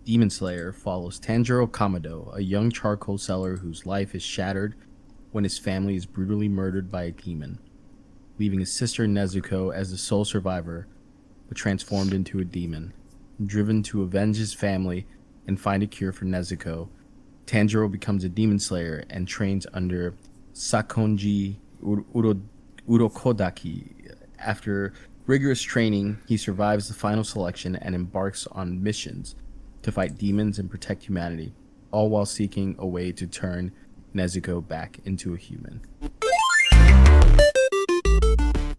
Demon Slayer follows Tanjiro Kamado, a young charcoal seller whose life is shattered when his family is brutally murdered by a demon, leaving his sister Nezuko as the sole survivor, but transformed into a demon. Driven to avenge his family and find a cure for Nezuko, Tanjiro becomes a demon slayer and trains under Sakonji Urokodaki. After rigorous training, he survives the final selection and embarks on missions to fight demons and protect humanity, all while seeking a way to turn Nezuko back into a human.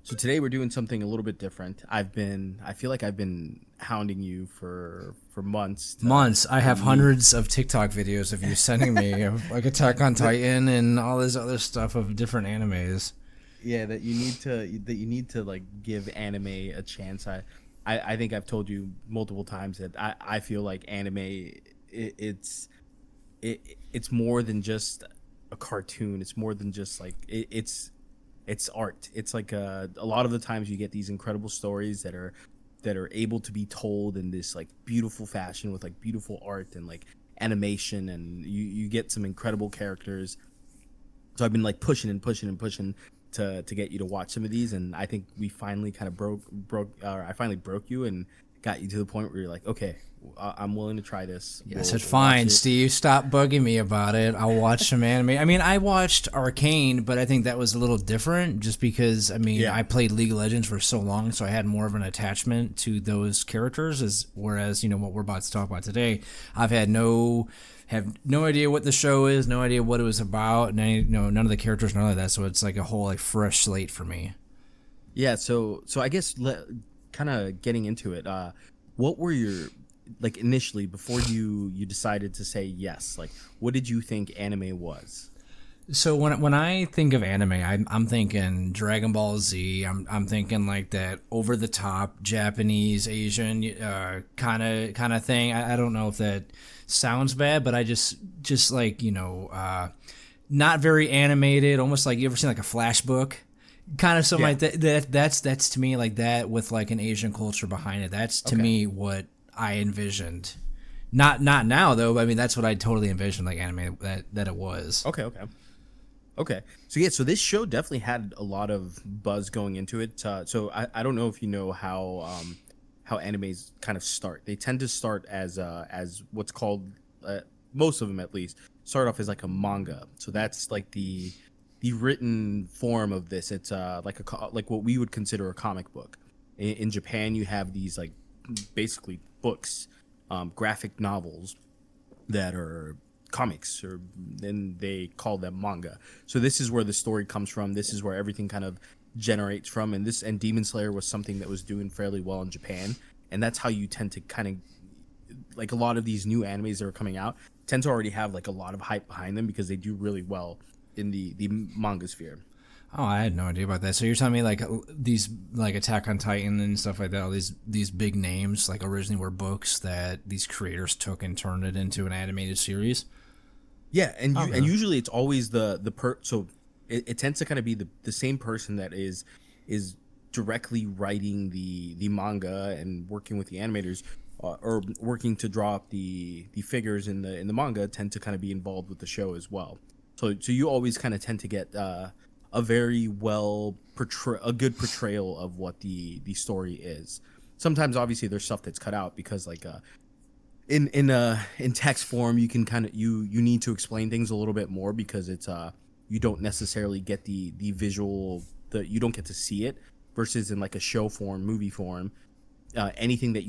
So today we're doing something a little bit different. I feel like I've been hounding you for months. Months. I have hundreds of TikTok videos of you sending me of like Attack on Titan and all this other stuff of different animes. Yeah, that you need to like give anime a chance. I think I've told you multiple times that I feel like anime it's more than just a cartoon. It's more than just like it's art. It's like a lot of the times you get these incredible stories that are able to be told in this like beautiful fashion with like beautiful art and like animation, and you get some incredible characters. So I've been like pushing to get you to watch some of these, and I think we finally kind of I finally broke you and got you to the point where you're like, okay, I'm willing to try this. I said, fine, Steve, stop bugging me about it. I'll watch some anime. I mean, I watched Arcane, but I think that was a little different just because, I mean, I played League of Legends for so long, so I had more of an attachment to those characters, whereas, you know, what we're about to talk about today, I've had no idea what the show is, no idea what it was about, and none of the characters, none of that, so it's like a whole like fresh slate for me. Yeah, so I guess kind of getting into it, what were your, like, initially before you decided to say yes, like what did you think anime was? So when I think of anime, I'm thinking Dragon Ball Z. I'm thinking like that over the top Japanese, Asian kind of thing. I don't know if that sounds bad, but I just like, you know, not very animated, almost like, you ever seen like a Flash book? Kind of something like that. That's to me like that with like an Asian culture behind it. That's to me what I envisioned. Not now though. But I mean, that's what I totally envisioned, like anime that it was. Okay. So yeah, so this show definitely had a lot of buzz going into it. So I don't know if you know how animes kind of start. They tend to start as what's called, most of them at least, start off as like a manga. So that's like the written form of this. It's like like what we would consider a comic book. In Japan, you have these like basically books, graphic novels that are comics, or then they call them manga. So this is where the story comes from. This is where everything kind of generates from. And Demon Slayer was something that was doing fairly well in Japan, and that's how you tend to kind of, like, a lot of these new animes that are coming out tend to already have like a lot of hype behind them because they do really well in the manga sphere. Oh, I had no idea about that. So you're telling me like these like Attack on Titan and stuff like that, all these big names like originally were books that these creators took and turned it into an animated series? Yeah, and usually it's always so it tends to kind of be the same person that is directly writing the manga and working with the animators, or working to draw up the figures in the manga, tend to kind of be involved with the show as well. So you always kind of tend to get a very a good portrayal of what the story is. Sometimes obviously there's stuff that's cut out because like in text form you can kind of you need to explain things a little bit more because it's you don't necessarily get the visual, you don't get to see it, versus in like a show form, movie form, anything that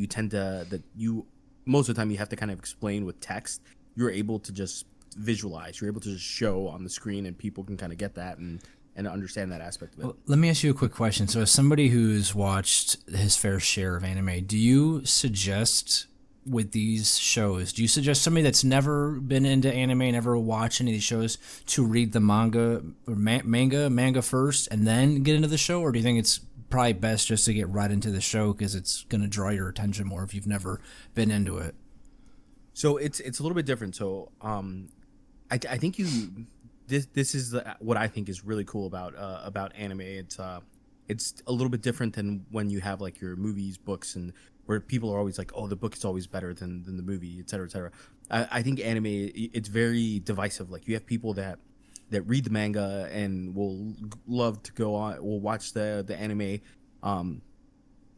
you most of the time you have to kind of explain with text, you're able to just visualize, you're able to just show on the screen, and people can kind of get that and understand that aspect of it. Well, let me ask you a quick question. So as somebody who's watched his fair share of anime, do you suggest with these shows, do you suggest somebody that's never been into anime, never watched any of these shows, to read the manga or manga first and then get into the show? Or do you think it's probably best just to get right into the show because it's going to draw your attention more if you've never been into it? So it's a little bit different. So I think this is what I think is really cool about anime. It's a little bit different than when you have like your movies, books, and where people are always like, oh, the book is always better than the movie, et cetera, et cetera. I think anime, it's very divisive. Like you have people that read the manga and will love to go on, will watch the anime,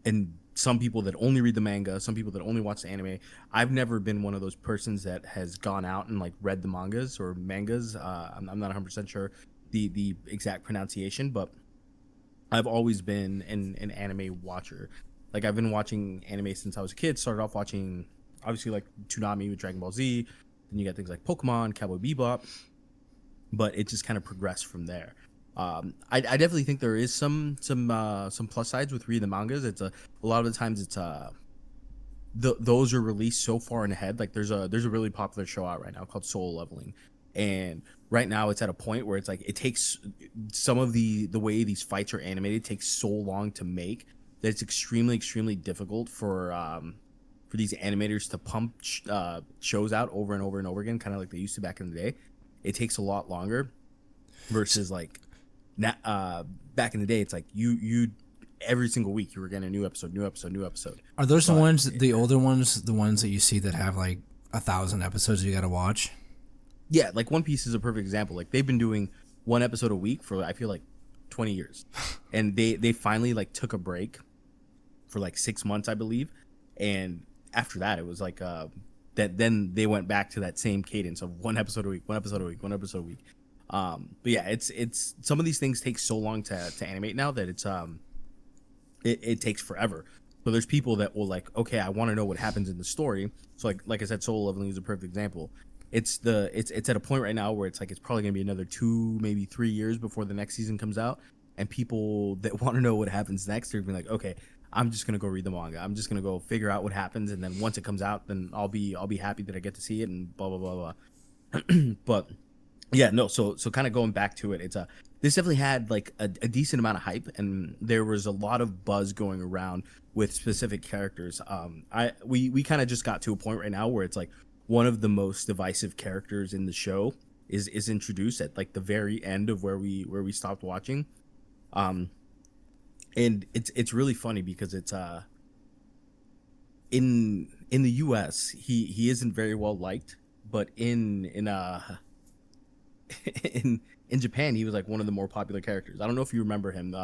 and some people that only read the manga, some people that only watch the anime. I've never been one of those persons that has gone out and like read the mangas or mangas. I'm not 100% sure the exact pronunciation, but I've always been an anime watcher. Like I've been watching anime since I was a kid. Started off watching obviously like Toonami with Dragon Ball Z. Then you got things like Pokemon, Cowboy Bebop, but it just kind of progressed from there. I definitely think there is some plus sides with reading the mangas. It's a lot of the times it's those are released so far in ahead. Like there's a really popular show out right now called Solo Leveling, and right now it's at a point where it's like it takes some of the way these fights are animated takes so long to make that it's extremely difficult for these animators to pump shows out over and over and over again, kind of like they used to back in the day. It takes a lot longer versus like back in the day. It's like you every single week you were getting a new episode. Are those the ones, the older ones, the ones that you see that have like 1,000 episodes you got to watch? Yeah, like One Piece is a perfect example. Like they've been doing one episode a week for I feel like 20 years, and they finally like took a break for like 6 months, I believe, and after that it was like that then they went back to that same cadence of one episode a week. But yeah, it's some of these things take so long to animate now that it's it takes forever. So there's people that will like, okay, I want to know what happens in the story. So like I said, Solo Leveling is a perfect example. It's at a point right now where it's like it's probably gonna be another 2, maybe 3 years before the next season comes out, and people that want to know what happens next, they're gonna be like, okay, I'm just gonna go read the manga. I'm just gonna go figure out what happens, and then once it comes out, then I'll be happy that I get to see it, and blah blah blah blah. But yeah, no. So kind of going back to it, it's this definitely had like a decent amount of hype, and there was a lot of buzz going around with specific characters. We kind of just got to a point right now where it's like one of the most divisive characters in the show is introduced at like the very end of where we stopped watching. And it's really funny because it's in the US he isn't very well liked, but in in Japan he was like one of the more popular characters. I don't know if you remember him.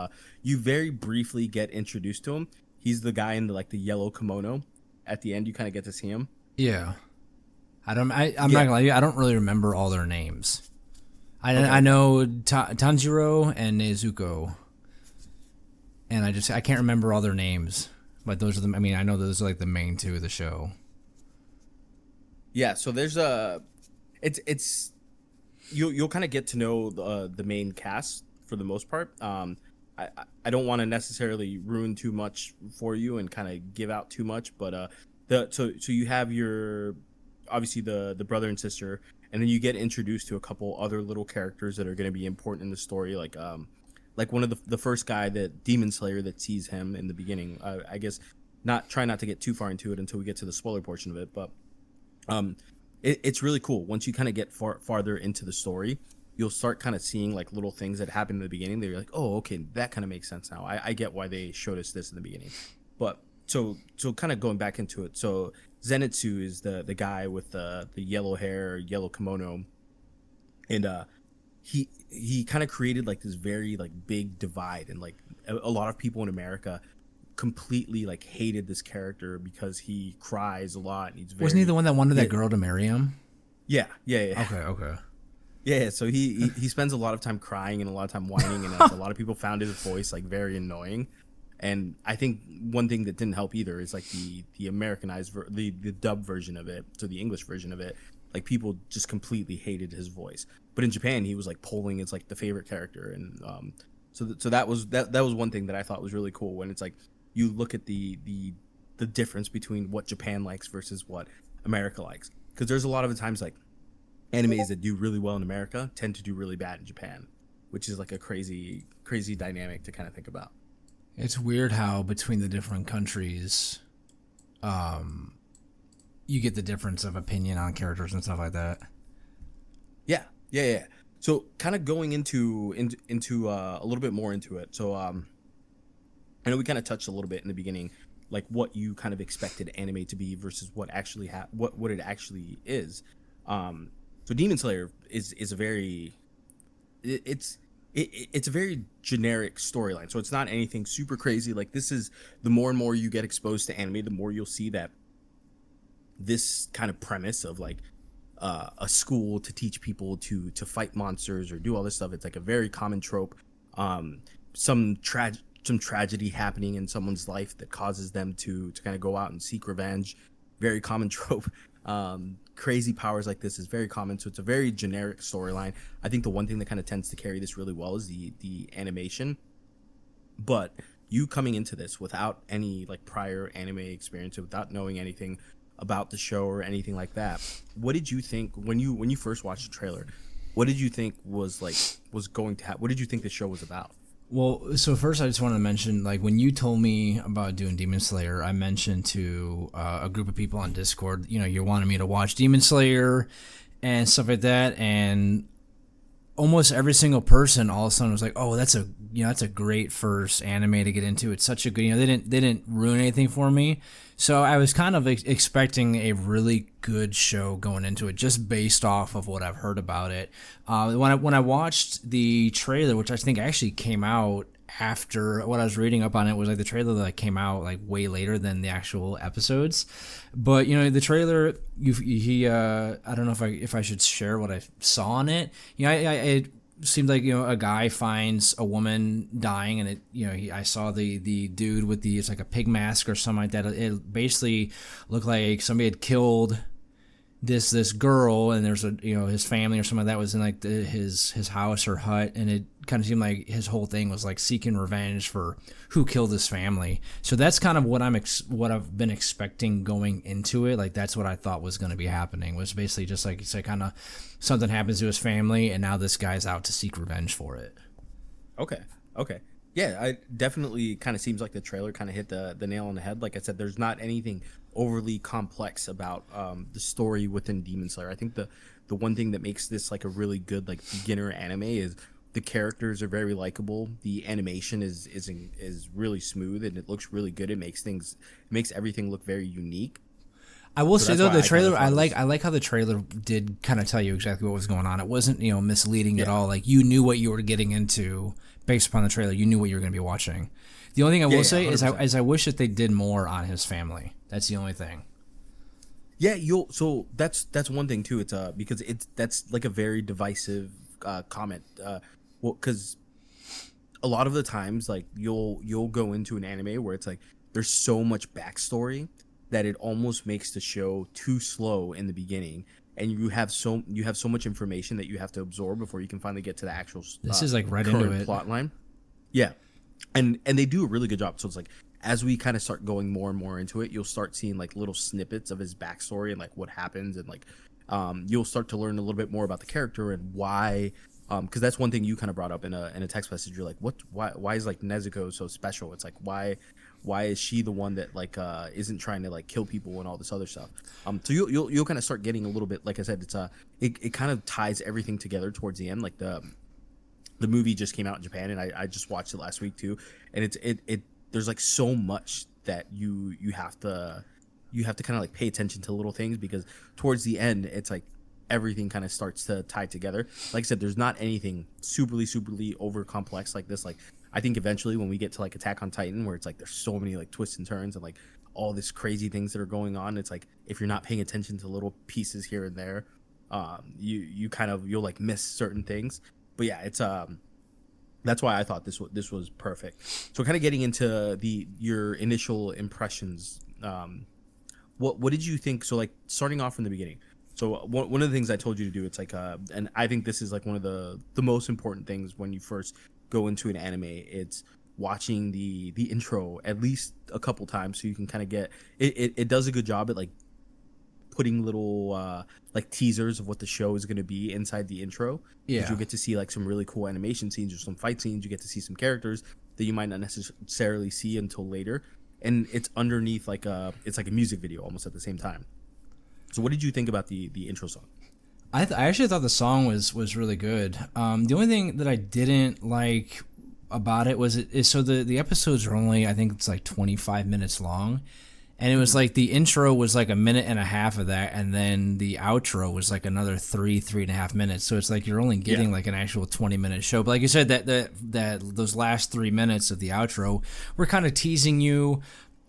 You very briefly get introduced to him. He's the guy in the yellow kimono. At the end you kind of get to see him. Yeah. I'm not gonna lie to you, I don't really remember all their names. I know Tanjiro and Nezuko, and I can't remember all their names, but those are the. I mean, I know those are like the main two of the show. Yeah, so there's it's you'll kind of get to know the main cast for the most part. I don't want to necessarily ruin too much for you and kind of give out too much, but so you have your obviously the brother and sister, and then you get introduced to a couple other little characters that are going to be important in the story, like one of the first guy, that Demon Slayer, that sees him in the beginning. I guess try not to get too far into it until we get to the spoiler portion of it, but it's really cool. Once you kind of get farther into the story, you'll start kind of seeing like little things that happen in the beginning that you're like, oh, okay, that kind of makes sense now. I get why they showed us this in the beginning. But so kind of going back into it, so Zenitsu is the guy with the yellow hair, yellow kimono, and he kind of created like this very like big divide, and like a lot of people in America completely like hated this character because he cries a lot and he's very, wasn't he the one that wanted that girl to marry him? Yeah. Okay. Yeah, so he spends a lot of time crying and a lot of time whining, and a lot of people found his voice like very annoying. And I think one thing that didn't help either is like the Americanized the dub version of it, so the English version of it, like people just completely hated his voice. But in Japan, he was like polling as like the favorite character, and so that was one thing that I thought was really cool, when it's like you look at the difference between what Japan likes versus what America likes, because there's a lot of the times like animes that do really well in America tend to do really bad in Japan, which is like a crazy dynamic to kind of think about. It's weird how between the different countries, you get the difference of opinion on characters and stuff like that. Yeah. So kind of going into a little bit more into it. So I know we kind of touched a little bit in the beginning what you kind of expected anime to be versus what actually what it actually is. So Demon Slayer is a very it's a very generic storyline. So it's not anything super crazy. Like, this is, the more and more you get exposed to anime, the more you'll see that this kind of premise of like a school to teach people to fight monsters or do all this stuff. It's like a very common trope. Some tragedy happening in someone's life that causes them to kind of go out and seek revenge. Very common trope. Crazy powers like this is very common, so it's a very generic storyline. I think the one thing that kind of tends to carry this really well is the animation. But you coming into this without any like prior anime experience, without knowing anything about the show or anything like that, what did you think when you first watched the trailer? What did you think was going to happen? What did you think the show was about? Well, so first I just want to mention, like, when you told me about doing Demon Slayer, I mentioned to a group of people on Discord, you wanted me to watch Demon Slayer and stuff like that, and almost every single person all of a sudden was like, "Oh, that's a great first anime to get into. It's such a good, they didn't ruin anything for me." So I was kind of expecting a really good show going into it, just based off of what I've heard about it. When I watched the trailer, which I think actually came out after what I was reading up on, it was like the trailer that came out like way later than the actual episodes. But the trailer, I don't know if I should share what I saw in it. It seemed like a guy finds a woman dying, and I saw the dude with it's like a pig mask or something like that. It basically looked like somebody had killed this girl, and there's his family or something like that was in like his house or hut, and it kind of seemed like his whole thing was like seeking revenge for who killed his family. So that's kind of what I've been expecting going into it. Like, that's what I thought was going to be happening, was basically just like you said, kind of something happens to his family, and now this guy's out to seek revenge for it. Okay. Yeah, I definitely kind of seems like the trailer kind of hit the nail on the head. Like I said, there's not anything overly complex about the story within Demon Slayer. I think the one thing that makes this like a really good like beginner anime is the characters are very likable. The animation is really smooth, and it looks really good. It makes everything look very unique. I will say though, the trailer, I like how the trailer did kind of tell you exactly what was going on. It wasn't misleading at all. Like, you knew what you were getting into based upon the trailer. You knew what you were going to be watching. The only thing I will say is I wish that they did more on his family. That's the only thing. Yeah, so that's one thing too. It's because that's like a very divisive comment. Well, because a lot of the times, like, you'll go into an anime where it's like there's so much backstory that it almost makes the show too slow in the beginning, and you have so much information that you have to absorb before you can finally get to the actual this is like right into it plot line. Yeah, and they do a really good job. So it's like, as we kind of start going more and more into it, you'll start seeing like little snippets of his backstory and like what happens, and like you'll start to learn a little bit more about the character and why. Because that's one thing you kind of brought up in a text message. You're like, why is like Nezuko so special? It's like, why is she the one that like isn't trying to like kill people and all this other stuff? So you'll kind of start getting a little bit, like I said, it's it kind of ties everything together towards the end. Like the movie just came out in Japan, and I just watched it last week too, and it there's like so much that you have to kind of like pay attention to little things, because towards the end it's like everything kind of starts to tie together. Like I said, there's not anything superly over complex like this. Like, I think eventually when we get to like Attack on Titan, where it's like there's so many like twists and turns and like all this crazy things that are going on, it's like if you're not paying attention to little pieces here and there, you'll like miss certain things. But yeah, it's that's why I thought this was perfect. So kind of getting into your initial impressions, what did you think? So like starting off from the beginning. So one of the things I told you to do, it's like and I think this is like one of the most important things when you first go into an anime. It's watching the intro at least a couple times, so you can kind of get it does a good job at like putting little like teasers of what the show is going to be inside the intro. Yeah, you'll get to see like some really cool animation scenes or some fight scenes. You get to see some characters that you might not necessarily see until later, and it's underneath like it's like a music video almost at the same time. So what did you think about the intro song? I actually thought the song was really good. The only thing that I didn't like about it was so the episodes are only, I think it's like 25 minutes long, and it was like the intro was like a minute and a half of that, and then the outro was like another 3.5 minutes. So it's like you're only getting like an actual 20-minute show. But like you said, that those last 3 minutes of the outro were kind of teasing you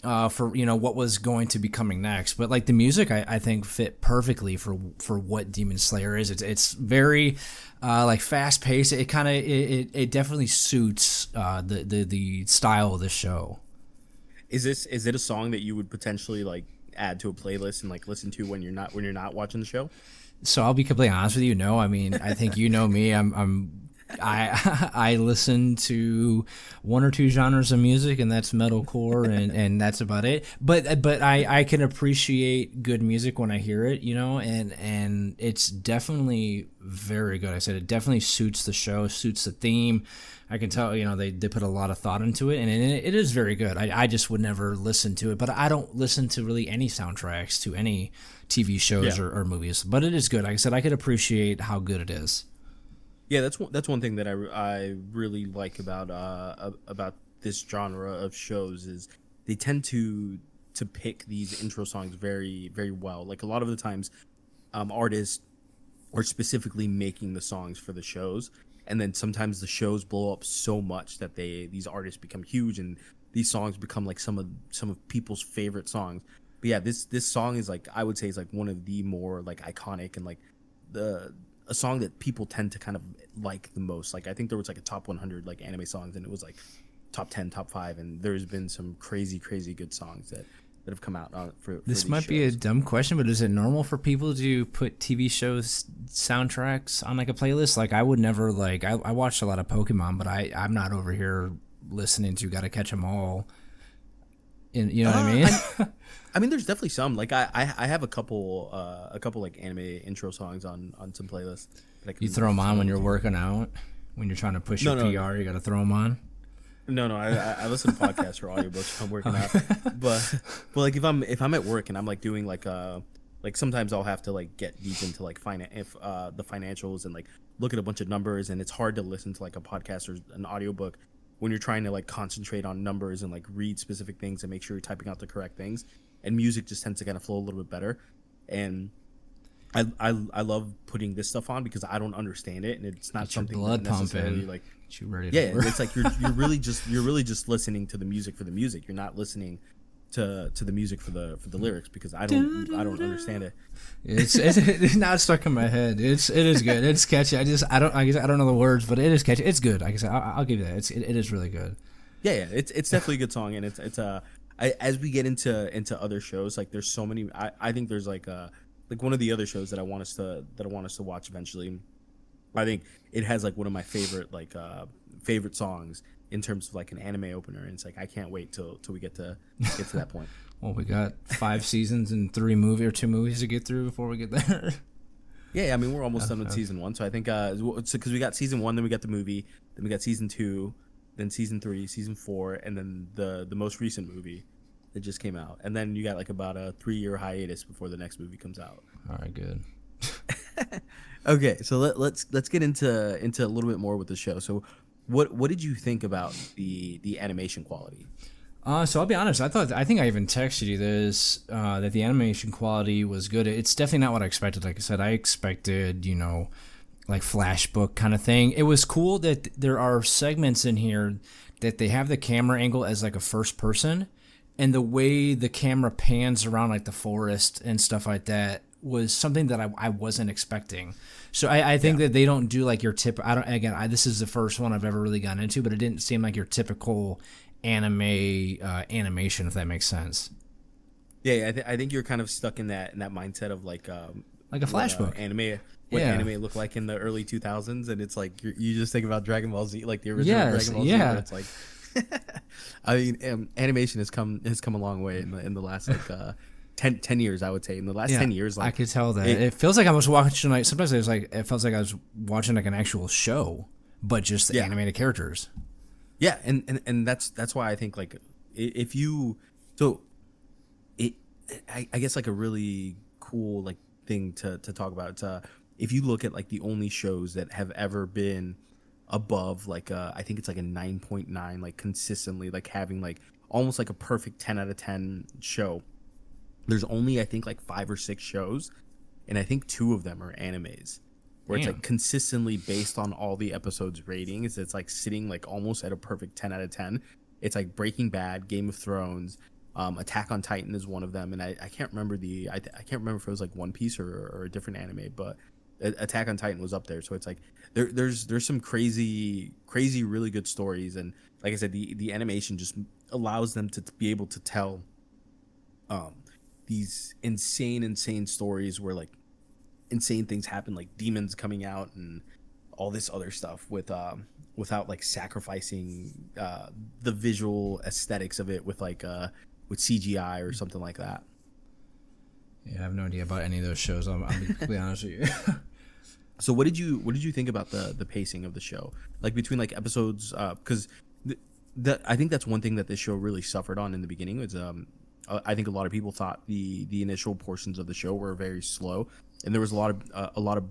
for what was going to be coming next. But like the music, I think fit perfectly for what Demon Slayer is. It's very like fast paced. It kind of it definitely suits the style of the show. Is it a song that you would potentially like add to a playlist and like listen to when you're not watching the show? So I'll be completely honest with you. No, I mean, I think you know me. I listen to one or two genres of music, and that's metalcore, and that's about it. But I can appreciate good music when I hear it, and it's definitely very good. I said it definitely suits the show, suits the theme. I can tell, they put a lot of thought into it, and it is very good. I just would never listen to it, but I don't listen to really any soundtracks to any TV shows or movies. But it is good. Like I said, I could appreciate how good it is. Yeah, that's one thing that I really like about this genre of shows is they tend to pick these intro songs very, very well. Like a lot of the times, artists are specifically making the songs for the shows, and then sometimes the shows blow up so much that these artists become huge, and these songs become like some of people's favorite songs. But yeah, this song is like, I would say, is like one of the more like iconic and like a song that people tend to kind of like the most. Like I think there was like a top 100 like anime songs, and it was like top 10, top 5, and there's been some crazy good songs that have come out for this these might shows. be a dumb question, but is it normal for people to put TV shows soundtracks on like a playlist? Like I would never, like I watched a lot of Pokemon, but I'm not over here listening to Gotta Catch 'Em All. You know what I mean? I mean, there's definitely some. Like I have a couple like anime intro songs on some playlists. That You throw them on when you're working out, when you're trying to push your PR. You got to throw them on. No, I listen to podcasts or audiobooks if I'm working out. But like if I'm at work and I'm like doing like sometimes I'll have to like get deep into like the financials and like look at a bunch of numbers, and it's hard to listen to like a podcast or an audiobook when you're trying to like concentrate on numbers and like read specific things and make sure you're typing out the correct things. And music just tends to kind of flow a little bit better. And I love putting this stuff on because I don't understand it, and it's not something blood that necessarily pumping. like You ready? yeah, it's like you're really just listening to the music for the music. You're not listening to the music for the lyrics, because I don't understand it. It's not stuck in my head. It is good. It's catchy. I don't know the words, but it is catchy. It's good. Like I said, I'll give you that. It is really good. Yeah, it's definitely a good song, and it's as we get into other shows, like there's so many. I think there's like one of the other shows that I want us to watch eventually. I think it has like one of my favorite songs in terms of like an anime opener, and it's like I can't wait till we get to that point. Well, we got 5 seasons and 2 movies to get through before we get there. Yeah, I mean we're almost done with season 1, so I think because we got season 1, then we got the movie, then we got season 2, then season 3, season 4, and then the most recent movie that just came out, and then you got like about a 3-year hiatus before the next movie comes out. All right, good. Okay, so let's get into a little bit more with the show. So what did you think about the animation quality? So I'll be honest. I think I even texted you this that the animation quality was good. It's definitely not what I expected. Like I said, I expected like Flashbook kind of thing. It was cool that there are segments in here that they have the camera angle as like a first person, and the way the camera pans around like the forest and stuff like that was something that I wasn't expecting. So I think that they don't do like your tip. This is the first one I've ever really gotten into, but it didn't seem like your typical anime animation, if that makes sense. Yeah, I think you're kind of stuck in that mindset of like a Flashbook anime. What anime looked like in the early 2000s, and it's like you just think about Dragon Ball Z, like the original Dragon Ball Z. Yeah, it's like I mean, animation has come a long way in the last like 10 years, I would say. In the last 10 years, like, I could tell that it feels like I was watching like sometimes it felt like I was watching like an actual show, but just the animated characters. Yeah, and that's why I think like if you I guess like a really cool like thing to talk about. If you look at like the only shows that have ever been above like I think it's like a 9.9, like consistently, like having like almost like a perfect 10 out of 10 show. There's only I think like 5 or 6 shows, and I think 2 of them are animes where it's like consistently based on all the episodes ratings. It's like sitting like almost at a perfect 10 out of 10. It's like Breaking Bad, Game of Thrones, Attack on Titan is one of them, and I can't remember I can't remember if it was like One Piece or a different anime, but Attack on Titan was up there. So it's like there's some crazy really good stories, and like I said, the animation just allows them to be able to tell these insane stories where like insane things happen, like demons coming out and all this other stuff without like sacrificing the visual aesthetics of it with like with CGI or something like that. Yeah, I have no idea about any of those shows. I'll be completely honest with you. So what did you think about the pacing of the show, like between like episodes? Because I think that's one thing that this show really suffered on in the beginning was I think a lot of people thought the initial portions of the show were very slow, and there was a lot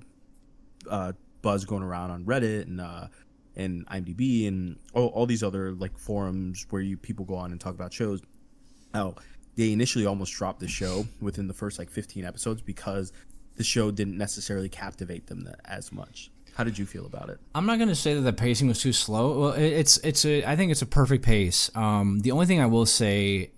of buzz going around on Reddit and IMDb and all these other like forums where people go on and talk about shows. How they initially almost dropped the show within the first like 15 episodes because the show didn't necessarily captivate them as much. How did you feel about it? I'm not going to say that the pacing was too slow. Well, I think it's a perfect pace. The only thing I will say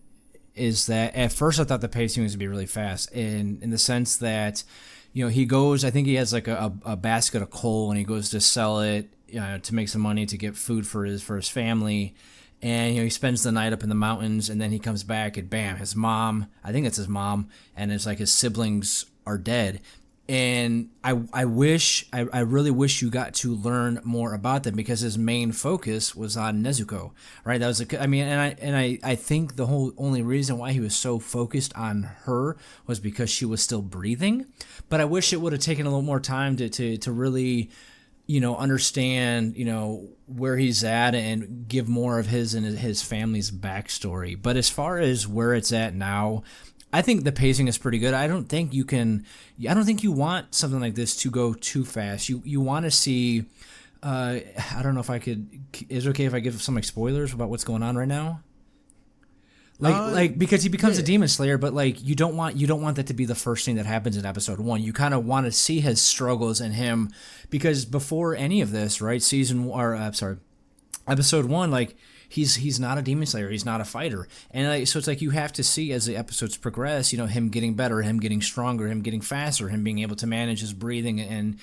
is that at first I thought the pacing was going to be really fast in the sense that, you know, he goes, I think he has like a basket of coal and he goes to sell it, you know, to make some money to get food for his family. And, you know, he spends the night up in the mountains and then he comes back and bam, his mom, I think it's his mom, and it's like his siblings are dead. And I really wish you got to learn more about them because his main focus was on Nezuko, right? That was I think the whole only reason why he was so focused on her was because she was still breathing. But I wish it would have taken a little more time to really, you know, understand, you know, where he's at and give more of his and his family's backstory. But as far as where it's at now, I think the pacing is pretty good. I don't think you want something like this to go too fast. You want to see, I don't know if I could, is it okay if I give some like spoilers about what's going on right now? Like because he becomes a demon slayer, but like you don't want that to be the first thing that happens in episode 1. You kind of want to see his struggles and him, because before any of this, right? Episode 1, like he's not a demon slayer, he's not a fighter, and so it's like you have to see as the episodes progress, you know, him getting better, him getting stronger, him getting faster, him being able to manage his breathing and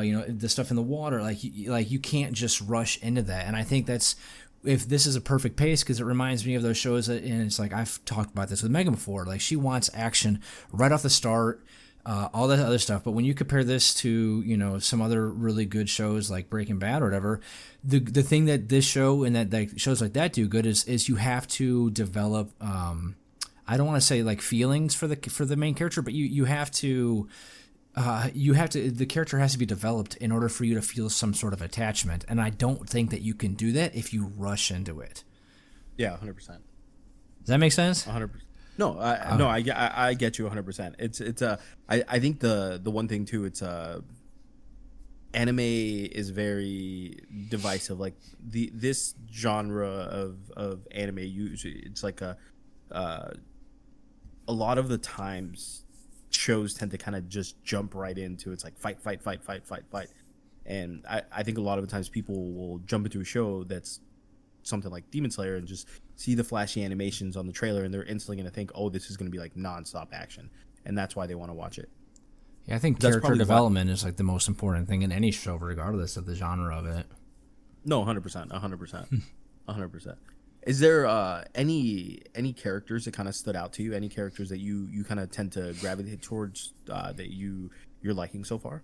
you know, the stuff in the water. Like you can't just rush into that, and I think that's. If this is a perfect pace, because it reminds me of those shows that, and it's like I've talked about this with Megan before, like she wants action right off the start, all that other stuff. But when you compare this to, you know, some other really good shows like Breaking Bad or whatever, the thing that this show and that shows like that do good is you have to develop. I don't want to say like feelings for the main character, but you have to. The character has to be developed in order for you to feel some sort of attachment, and I don't think that you can do that if you rush into it. Yeah, 100%. Does that make sense? 100%. No, I get you 100%. I think the one thing too, it's anime is very divisive. Like this genre of anime, usually it's like a lot of the times shows tend to kind of just jump right into it's like fight, and I think a lot of the times people will jump into a show that's something like Demon Slayer and just see the flashy animations on the trailer and they're instantly going to think, oh, this is going to be like nonstop action, and that's why they want to watch it. Yeah, I think character development is like the most important thing in any show, regardless of the genre of it. No, 100%. Is there any characters that kind of stood out to you? Any characters that you kind of tend to gravitate towards that you're liking so far?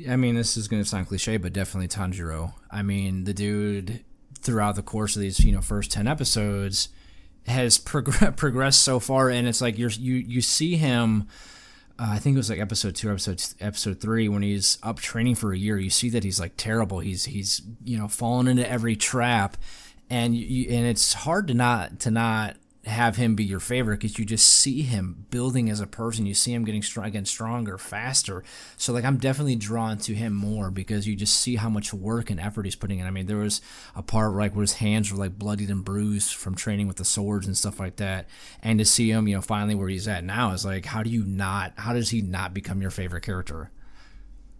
I mean, this is going to sound cliche, but definitely Tanjiro. I mean, the dude throughout the course of these, you know, first 10 episodes has progressed so far, and it's like you see him. I think it was like episode 2, episode 3, when he's up training for a year. You see that he's like terrible. He's you know, fallen into every trap. And it's hard to not have him be your favorite because you just see him building as a person. You see him getting stronger, faster. So like I'm definitely drawn to him more because you just see how much work and effort he's putting in. I mean, there was a part like where his hands were like bloodied and bruised from training with the swords and stuff like that. And to see him, finally where he's at now is like, how does he not become your favorite character?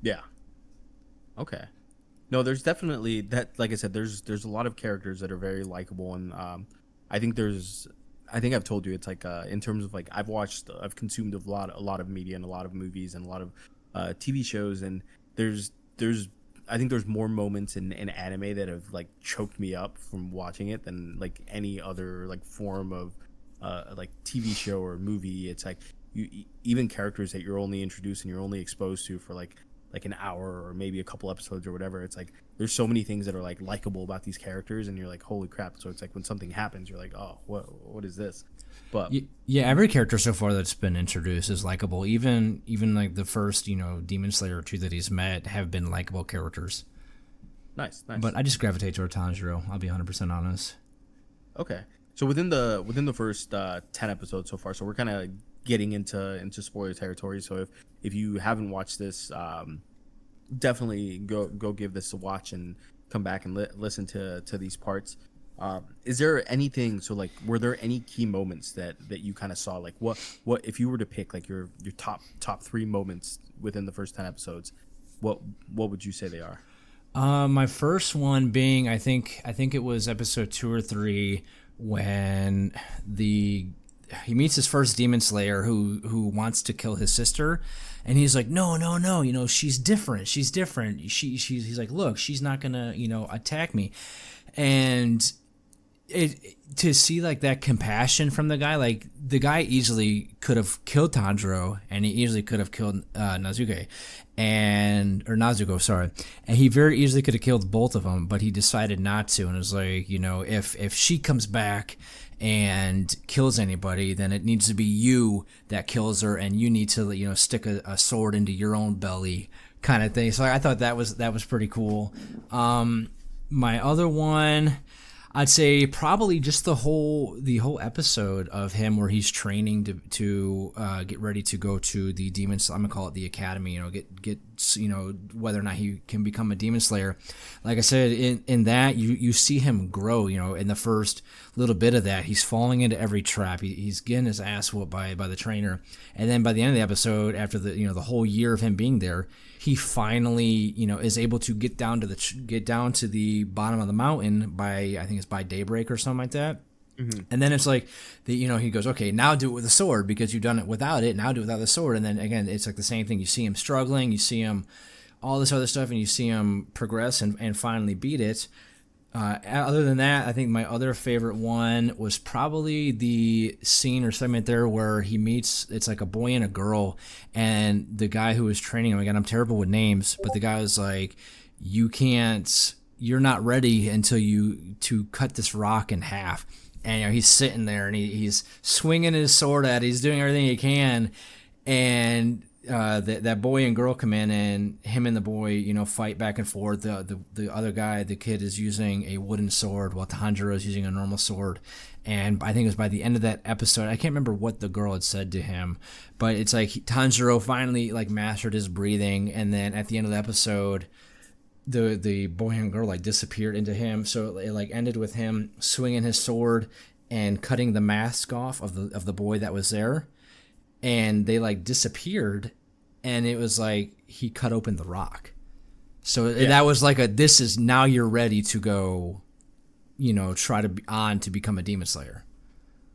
Yeah. Okay. No, there's definitely that. Like I said, there's a lot of characters that are very likable, and I think I think I've told you it's like in terms of like I've consumed a lot of media and a lot of movies and a lot of TV shows, and there's I think there's more moments in anime that have like choked me up from watching it than like any other like form of like TV show or movie. It's like even characters that you're only introduced and you're only exposed to for like an hour or maybe a couple episodes or whatever. It's like there's so many things that are like likable about these characters, and you're like, holy crap. So it's like when something happens, you're like, oh, what is this? But yeah, every character so far that's been introduced is likable. Even like the first Demon Slayer or two that he's met have been likable characters. Nice. But I just gravitate toward Tanjiro. I'll be 100% honest. Okay, so within the first 10 episodes so far, so we're kind of getting into spoiler territory. So if you haven't watched this, definitely go give this a watch and come back and listen to these parts. Is there anything? So like, were there any key moments that you kind of saw? Like, what if you were to pick like your top three moments within the first 10 episodes? What would you say they are? My first one being, I think it was episode 2 or 3 when he meets his first demon slayer who wants to kill his sister, and he's like, no, she's different. He's like, look, she's not gonna attack me, and to see like that compassion from the guy, like the guy easily could have killed Tanjiro and he easily could have killed Nezuko, sorry, and he very easily could have killed both of them, but he decided not to, and it was like, if she comes back and kills anybody, then it needs to be you that kills her, and you need to stick a sword into your own belly, kind of thing. So I thought that was pretty cool. My other one, I'd say probably just the whole episode of him where he's training to get ready to go to the demon. I'm gonna call it the academy. Get whether or not he can become a demon slayer. Like I said, in that you see him grow. In the first little bit of that, he's falling into every trap. He's getting his ass whooped by the trainer, and then by the end of the episode, after the whole year of him being there, he finally is able to get down to the bottom of the mountain by, I think it's by daybreak or something like that. Mm-hmm. And then it's like he goes, okay, now do it with a sword because you've done it without it. Now do it without the sword. And then again, it's like the same thing. You see him struggling, you see him all this other stuff, and you see him progress and finally beat it. Other than that, I think my other favorite one was probably the scene or segment there where he meets, it's like a boy and a girl, and the guy who was training him, again, I'm terrible with names, but the guy was like, you're not ready until to cut this rock in half. And he's sitting there and he's swinging his sword at it, he's doing everything he can, and that boy and girl come in, and him and the boy, fight back and forth. The other guy, the kid, is using a wooden sword while Tanjiro is using a normal sword. And I think it was by the end of that episode, I can't remember what the girl had said to him, but it's like Tanjiro finally like mastered his breathing, and then at the end of the episode, the boy and girl like disappeared into him. So it like ended with him swinging his sword and cutting the mask off of the boy that was there, and they like disappeared, and it was like he cut open the rock. So that was like this is now you're ready to go, try to become a demon slayer.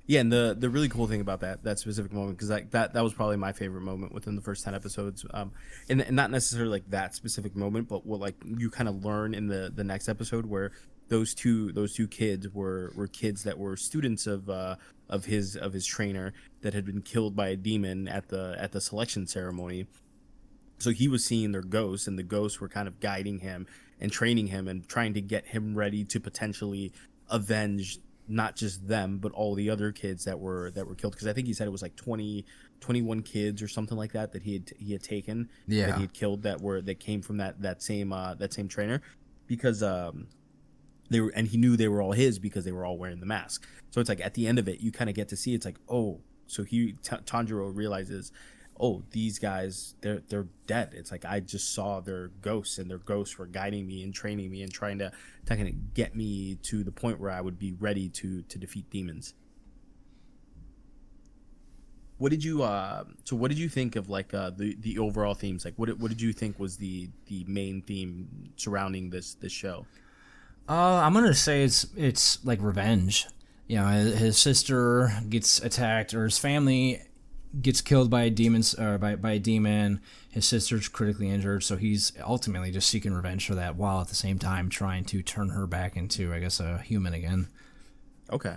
Yeah, and the really cool thing about that specific moment, because that was probably my favorite moment within the first 10 episodes, and not necessarily like that specific moment, but what like you kind of learn in the next episode, where those two kids were kids that were students of his trainer that had been killed by a demon at the selection ceremony. So he was seeing their ghosts, and the ghosts were kind of guiding him and training him and trying to get him ready to potentially avenge not just them, but all the other kids that were killed. Because I think he said it was like 21 kids or something like that he had taken, that he had killed that came from that same trainer. Because and he knew they were all his because they were all wearing the mask. So it's like at the end of it, you kind of get to see it's like, oh, so Tanjiro realizes, oh, these guys, they're dead. It's like I just saw their ghosts, and their ghosts were guiding me and training me and trying to kind of get me to the point where I would be ready to defeat demons. What did you what did you think of like the overall themes? Like what did you think was the main theme surrounding this show? I'm gonna say it's like revenge. You know, his sister gets attacked, or his family gets killed by a by a demon. His sister's critically injured, so he's ultimately just seeking revenge for that, while at the same time trying to turn her back into, I guess, a human again. Okay.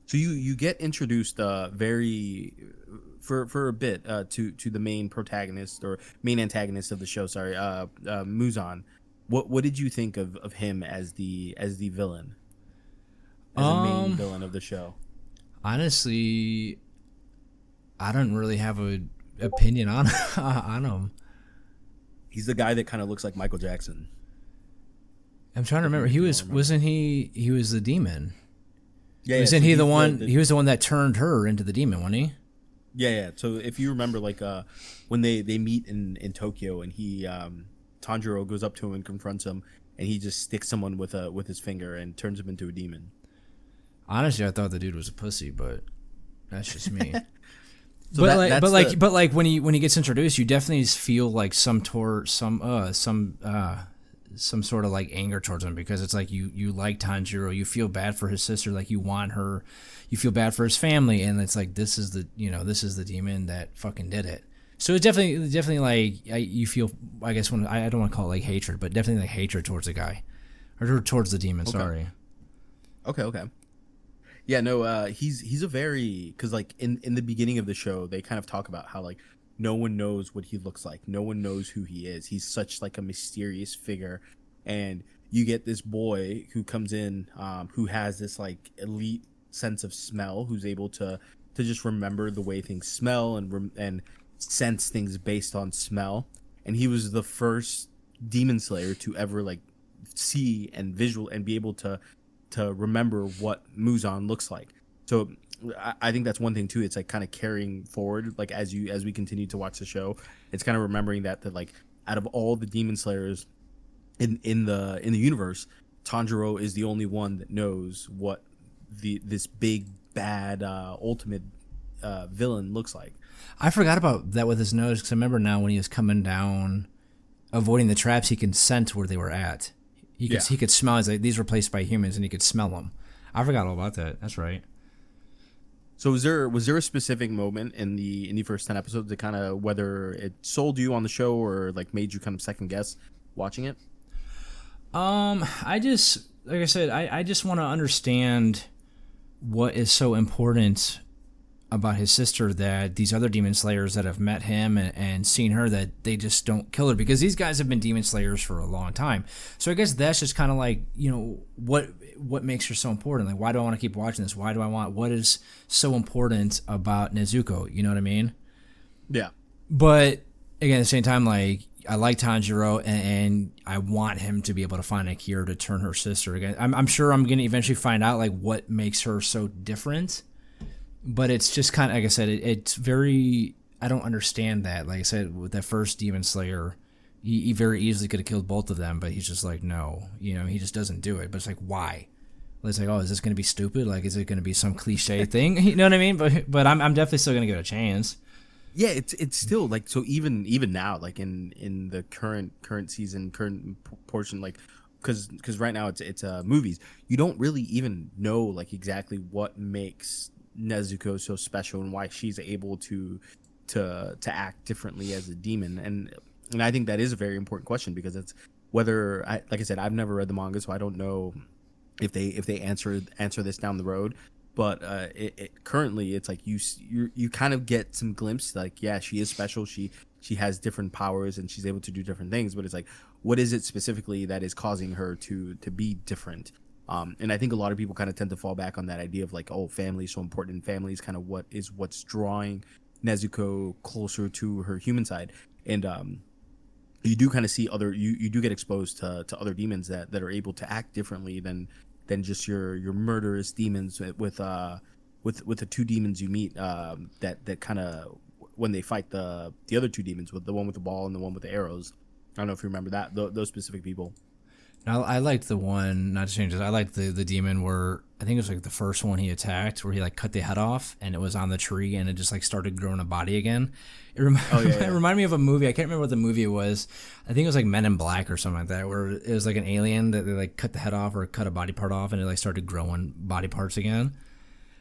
So you get introduced very for a bit to the main protagonist or main antagonist of the show. Sorry, Muzan. What did you think of him as the villain, as the main villain of the show? Honestly, I don't really have an opinion on on him. He's the guy that kind of looks like Michael Jackson. I'm trying to remember. Wasn't he was the demon? Yeah, wasn't he the one? He was the one that turned her into the demon, wasn't he? Yeah. So if you remember, like when they meet in Tokyo, and he Tanjiro goes up to him and confronts him, and he just sticks someone with his finger and turns him into a demon. Honestly, I thought the dude was a pussy, but that's just me. So but when he gets introduced, you definitely feel like some sort of like anger towards him, because it's like you like Tanjiro, you feel bad for his sister, like you want her, you feel bad for his family, and it's like this is the demon that fucking did it. So it's definitely like you feel, I guess, when I don't want to call it like hatred, but definitely like hatred towards the guy, or towards the demon. Okay. Sorry. Okay. Yeah, no, he's a very, because like in the beginning of the show, they kind of talk about how like no one knows what he looks like, no one knows who he is. He's such like a mysterious figure, and you get this boy who comes in, who has this like elite sense of smell, who's able to just remember the way things smell and sense things based on smell. And he was the first demon slayer to ever like see and visual and be able to remember what Muzan looks like. So I think that's one thing too. It's like kind of carrying forward, like as we continue to watch the show, it's kind of remembering that like out of all the demon slayers in the universe, Tanjiro is the only one that knows what this big bad ultimate villain looks like. I forgot about that with his nose, because I remember now when he was coming down, avoiding the traps, he can sense where they were at. He could smell. He's like, these were placed by humans, and he could smell them. I forgot all about that. That's right. So was there a specific moment in the first 10 episodes that kind of, whether it sold you on the show or like made you kind of second guess watching it? I just, like I said, I just want to understand what is so important about his sister, that these other demon slayers that have met him and seen her, that they just don't kill her, because these guys have been demon slayers for a long time. So I guess that's just kind of like, what makes her so important? Like, why do I want to keep watching this? What is so important about Nezuko? You know what I mean? Yeah. But again, at the same time, like, I like Tanjiro, and I want him to be able to find a cure to turn her sister again. I'm sure I'm going to eventually find out like what makes her so different. But it's just kind of, like I said, it's very, I don't understand that. Like I said, with that first demon slayer, he very easily could have killed both of them, but he's just like, no, he just doesn't do it. But it's like, why? It's like, oh, is this going to be stupid? Like, is it going to be some cliche thing? You know what I mean? But I'm definitely still going to give it a chance. Yeah, it's still like, so even now, like in the current season, current portion, like, because right now it's movies, you don't really even know like exactly what makes Nezuko so special and why she's able to act differently as a demon. And I think that is a very important question, because it's whether like I said, I've never read the manga, so I don't know if they answer this down the road. But currently it's like you kind of get some glimpse, like, yeah, she is special, she has different powers and she's able to do different things, but it's like, what is it specifically that is causing her to be different? And I think a lot of people kind of tend to fall back on that idea of like, oh, family is so important, and family is kind of what's drawing Nezuko closer to her human side. And you do kind of see other you do get exposed to other demons that are able to act differently than just your murderous demons with the two demons you meet that kind of when they fight the other two demons, with the one with the ball and the one with the arrows. I don't know if you remember that those specific people. Now, I liked the one, not to change it, I liked the demon where, I think it was like the first one he attacked, where he like cut the head off and it was on the tree and it just like started growing a body again. It reminded me of a movie. I can't remember what the movie was. I think it was like Men in Black or something like that, where it was like an alien that they like cut the head off or cut a body part off and it like started growing body parts again.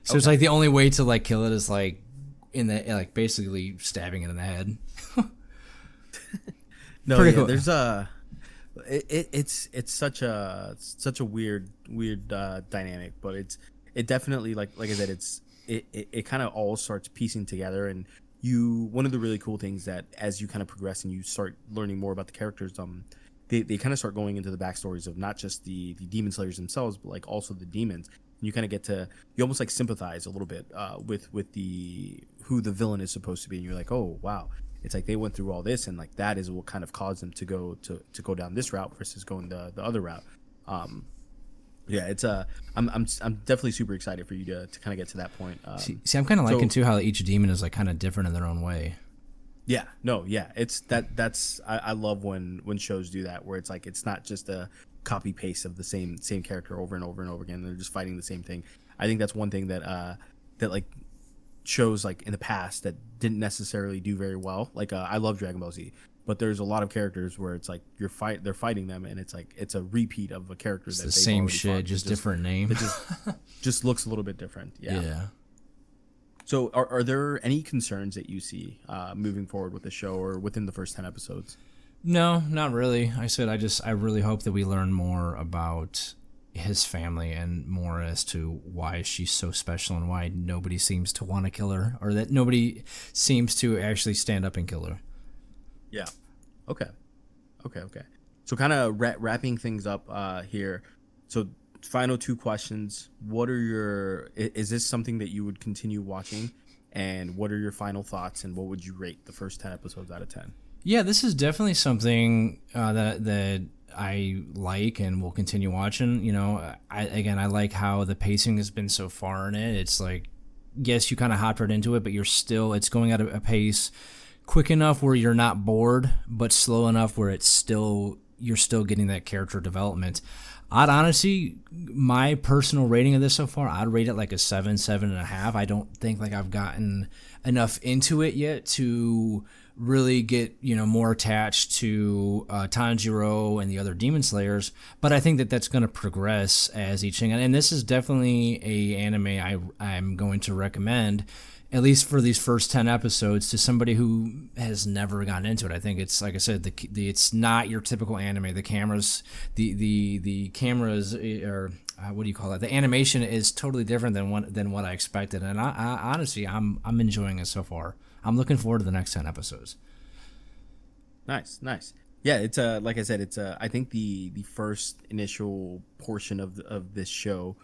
So it's like the only way to like kill it is like in the, like basically stabbing it in the head. No, yeah, cool. There's it's such a weird dynamic, but it definitely like I said, it kind of all starts piecing together. And one of the really cool things that as you kind of progress and you start learning more about the characters, they kind of start going into the backstories of not just the demon slayers themselves, but like also the demons. And you kind of get to, you almost like sympathize a little bit with the who the villain is supposed to be, and you're like, oh wow, it's like they went through all this, and like that is what kind of caused them to go down this route versus going the other route. Yeah, it's I'm definitely super excited for you to kind of get to that point. See, I'm kind of liking too how each demon is like kind of different in their own way. Yeah, no, yeah, it's that's I love when shows do that, where it's like it's not just a copy paste of the same character over and over and over again. They're just fighting the same thing. I think that's one thing that like shows like in the past that didn't necessarily do very well. Like I love Dragon Ball Z, but there's a lot of characters where it's like they're fighting them, and it's like it's a repeat of a character it's that the same shit, just different name. It just looks a little bit different. Yeah. So are there any concerns that you see moving forward with the show or within the first 10 episodes? No, not really. I really hope that we learn more about his family and more as to why she's so special and why nobody seems to want to kill her, or that nobody seems to actually stand up and kill her. Yeah. Okay. So kind of wrapping things up here. So final two questions. Is this something that you would continue watching? And what are your final thoughts, and what would you rate the first 10 episodes out of 10? Yeah, this is definitely something that I like and will continue watching. You know, I like how the pacing has been so far in it. It's like, yes, you kind of hopped right into it, but it's going at a pace quick enough where you're not bored, but slow enough where you're still getting that character development. I'd honestly, my personal rating of this so far, I'd rate it like a 7.5. I don't think like I've gotten enough into it yet to really get, more attached to Tanjiro and the other Demon Slayers, but I think that that's going to progress as each thing. And this is definitely a anime I'm going to recommend, at least for these first 10 episodes, to somebody who has never gotten into it. I think it's, like I said, it's not your typical anime. The cameras, the cameras are, what do you call it? The animation is totally different than what I expected. And I honestly, I'm enjoying it so far. I'm looking forward to the next 10 episodes. Nice. Yeah, it's like I said, it's I think the first initial portion of this show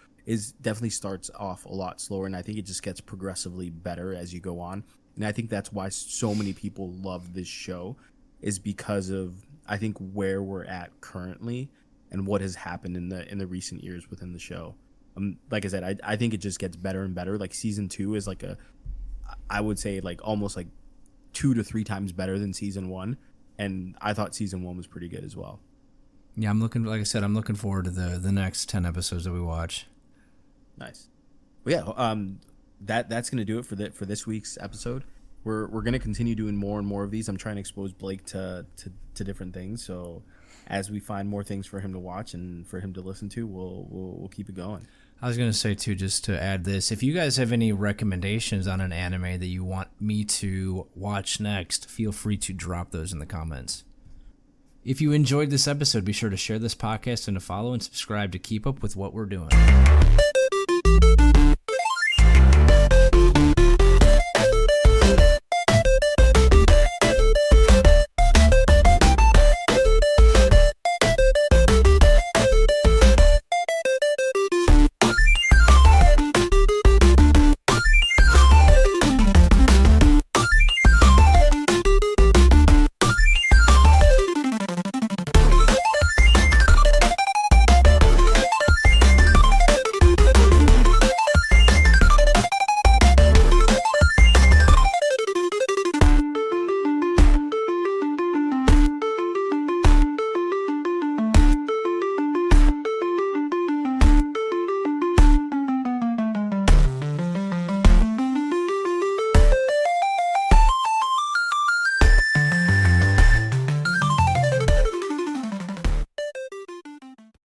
definitely starts off a lot slower, and I think it just gets progressively better as you go on. And I think that's why so many people love this show, is because of, I think, where we're at currently and what has happened in the recent years within the show. Like I said, I think it just gets better and better. Like season 2 is like I would say like almost like 2 to 3 times better than season 1, and I thought season 1 was pretty good as well. Yeah, I'm looking forward to the next 10 episodes that we watch. Nice. Well, yeah, that's gonna do it for this week's episode. We're gonna continue doing more and more of these. I'm trying to expose Blake to different things. So as we find more things for him to watch and for him to listen to, we'll keep it going. I was gonna say too, just to add this, if you guys have any recommendations on an anime that you want me to watch next, feel free to drop those in the comments. If you enjoyed this episode, be sure to share this podcast and to follow and subscribe to keep up with what we're doing.